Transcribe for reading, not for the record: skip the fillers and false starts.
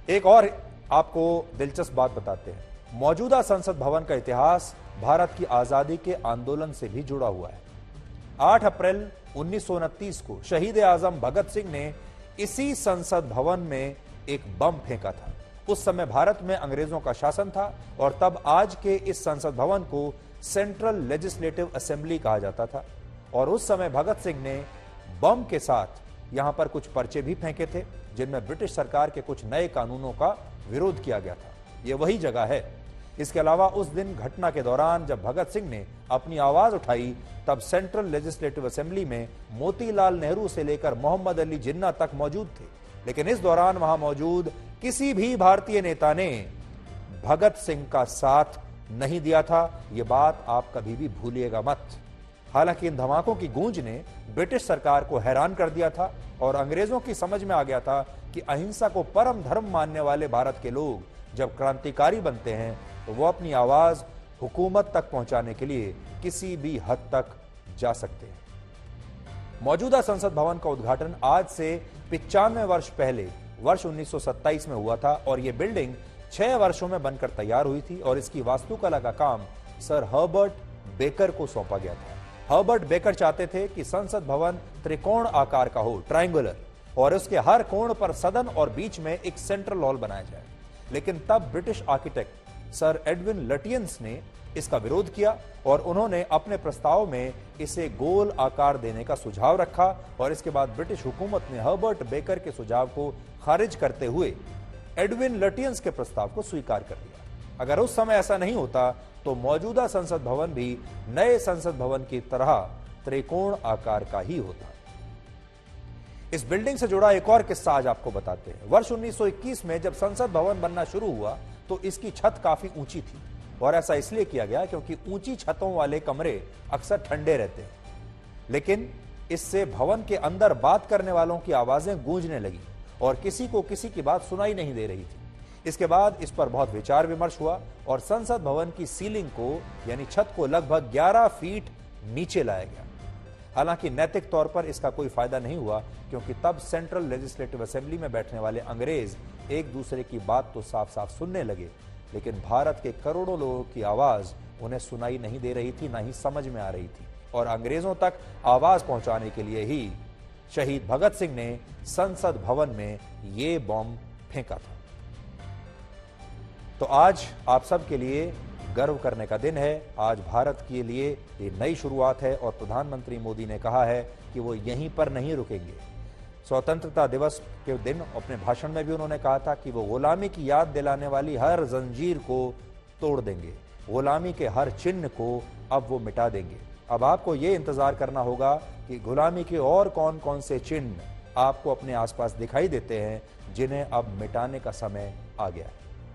एक और आपको दिलचस्प बात बताते हैं। मौजूदा संसद भवन का इतिहास भारत की आजादी के आंदोलन से भी जुड़ा हुआ है। 8 अप्रैल 1929 को शहीद आजम भगत सिंह ने इसी संसद भवन में एक बम फेंका था। उस समय भारत में अंग्रेजों का शासन था और तब आज के इस संसद भवन को सेंट्रल लेजिस्लेटिव असेंबली कहा जाता था। और उस समय भगत सिंह ने बम के साथ यहां पर कुछ पर्चे भी फेंके थे जिनमें ब्रिटिश सरकार के कुछ नए कानूनों का विरोध किया गया था। यह वही जगह है। इसके अलावा उस दिन घटना के दौरान जब भगत सिंह ने अपनी आवाज उठाई तब सेंट्रल लेजिस्लेटिव असेंबली में मोतीलाल नेहरू से लेकर मोहम्मद अली जिन्ना तक मौजूद थे। लेकिन इस दौरान वहां मौजूद किसी भी भारतीय नेता ने भगत सिंह का साथ नहीं दिया था। यह बात आप कभी भी भूलिएगा मत। हालांकि इन धमाकों की गूंज ने ब्रिटिश सरकार को हैरान कर दिया था और अंग्रेजों की समझ में आ गया था कि अहिंसा को परम धर्म मानने वाले भारत के लोग जब क्रांतिकारी बनते हैं तो वो अपनी आवाज हुकूमत तक पहुंचाने के लिए किसी भी हद तक जा सकते हैं। मौजूदा संसद भवन का उद्घाटन आज से 95 वर्ष पहले वर्ष 1927 में हुआ था और यह बिल्डिंग 6 वर्षों में बनकर तैयार हुई थी और इसकी वास्तुकला का काम सर हर्बर्ट बेकर को सौंपा गया था। हर्बर्ट बेकर चाहते थे कि संसद भवन त्रिकोण आकार का हो, ट्रायंगुलर, और उसके हर कोण पर सदन और बीच में एक सेंट्रल हॉल बनाया जाए। लेकिन तब ब्रिटिश आर्किटेक्ट सर एडविन लटियंस ने इसका विरोध किया और उन्होंने अपने प्रस्ताव में इसे गोल आकार देने का सुझाव रखा और इसके बाद ब्रिटिश हुकूमत ने हर्बर्ट बेकर के सुझाव को खारिज करते हुए एडविन लटियंस के प्रस्ताव को स्वीकार कर लिया। अगर उस समय ऐसा नहीं होता तो मौजूदा संसद भवन भी नए संसद भवन की तरह त्रिकोण आकार का ही होता। इस बिल्डिंग से जुड़ा एक और किस्सा आज आपको बताते हैं। वर्ष 1921 में जब संसद भवन बनना शुरू हुआ तो इसकी छत काफी ऊंची थी और ऐसा इसलिए किया गया क्योंकि ऊंची छतों वाले कमरे अक्सर ठंडे रहते हैं। लेकिन इससे भवन के अंदर बात करने वालों की आवाजें गूंजने लगी और किसी को किसी की बात सुनाई नहीं दे रही थी। इसके बाद इस पर बहुत विचार विमर्श हुआ और संसद भवन की सीलिंग को यानी छत को लगभग 11 फीट नीचे लाया गया। हालांकि नैतिक तौर पर इसका कोई फायदा नहीं हुआ क्योंकि तब सेंट्रल लेजिस्लेटिव असेंबली में बैठने वाले अंग्रेज एक दूसरे की बात तो साफ साफ सुनने लगे, लेकिन भारत के करोड़ों लोगों की आवाज उन्हें सुनाई नहीं दे रही थी, ना ही समझ में आ रही थी। और अंग्रेजों तक आवाज पहुंचाने के लिए ही शहीद भगत सिंह ने संसद भवन में ये बम फेंका था। तो आज आप सब के लिए गर्व करने का दिन है। आज भारत के लिए ये नई शुरुआत है और प्रधानमंत्री मोदी ने कहा है कि वो यहीं पर नहीं रुकेंगे। स्वतंत्रता दिवस के दिन अपने भाषण में भी उन्होंने कहा था कि वो गुलामी की याद दिलाने वाली हर जंजीर को तोड़ देंगे, गुलामी के हर चिन्ह को अब वो मिटा देंगे। अब आपको ये इंतजार करना होगा कि गुलामी के और कौन कौन से चिन्ह आपको अपने आसपास दिखाई देते हैं जिन्हें अब मिटाने का समय आ गया है।